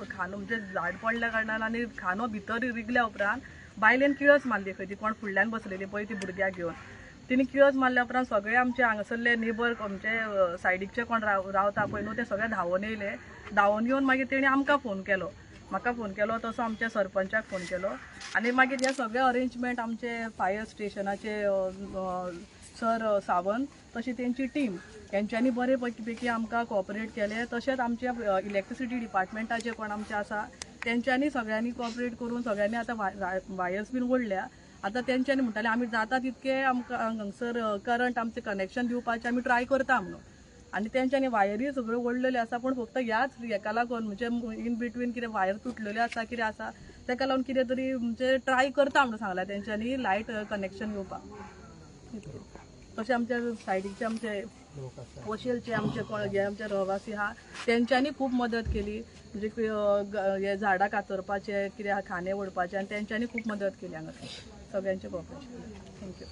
खानो म्हणजे झाड पडल्या कारणान आनी खानो भितर रिगल्या उपरांत बायलेन किळस मारली खंय ती कोण फुडल्यान बसलेली पळय ती भुरग्याक घेवन तिने किळस मारल्या उपरांत सगळे आमचे हांगासरले नेबर आमचे सायडीकचे कोण रावता पळय न्हू ते सगळे धांवून येयले. धांवून येवन मागीर तेणी आमकां फोन केलो, म्हाका फोन केलो, तसो आमच्या सरपंचाक फोन केलो आनी मागीर हे सगळे अरेंजमेंट आमचे फायर स्टेशनाचे सर सावंत तशी तेंची टीम हेंच्यांनी बरे पैकी आमकां कोऑपरेट केले. तशेंच आमचे इलेक्ट्रिसिटी डिपार्टमेंटाचे कोण आमचे आसा तेंच्यांनी सगळ्यांनी कोऑपरेट करून सगळ्यांनी आतां वायर्स बीन ओडल्या. आतां तेंच्यांनी म्हणटाले आमी जाता तितके आमकां हांगसर करंट आमचें कनेक्शन दिवपाचें आमी ट्राय करता म्हणून आनी तेंच्यांनी वायरी सगळ्यो ओडलेल्यो आसा. पूण फक्त ह्याच हेका लागून म्हणजे इन बिटवीन कितें वायर तुटलेल्यो आसा कितें आसा तेका लागून कितें तरी म्हणजे ट्राय करता म्हणून सांगला तेंच्यांनी लायट कनेक्शन दिवपाक. तशें आमच्या सायडीचे आमचे वशेलचे आमचे हे आमचे रहवासी आहा तेंच्यांनी खूब मदत केली. म्हणजे हे झाडां कातरपाचे कितें खाणे ओडपाचे आनी तेंच्यांनी खूब मदत केली हांगा सगळ्यांचे कॉपरेशन. थँक्यू.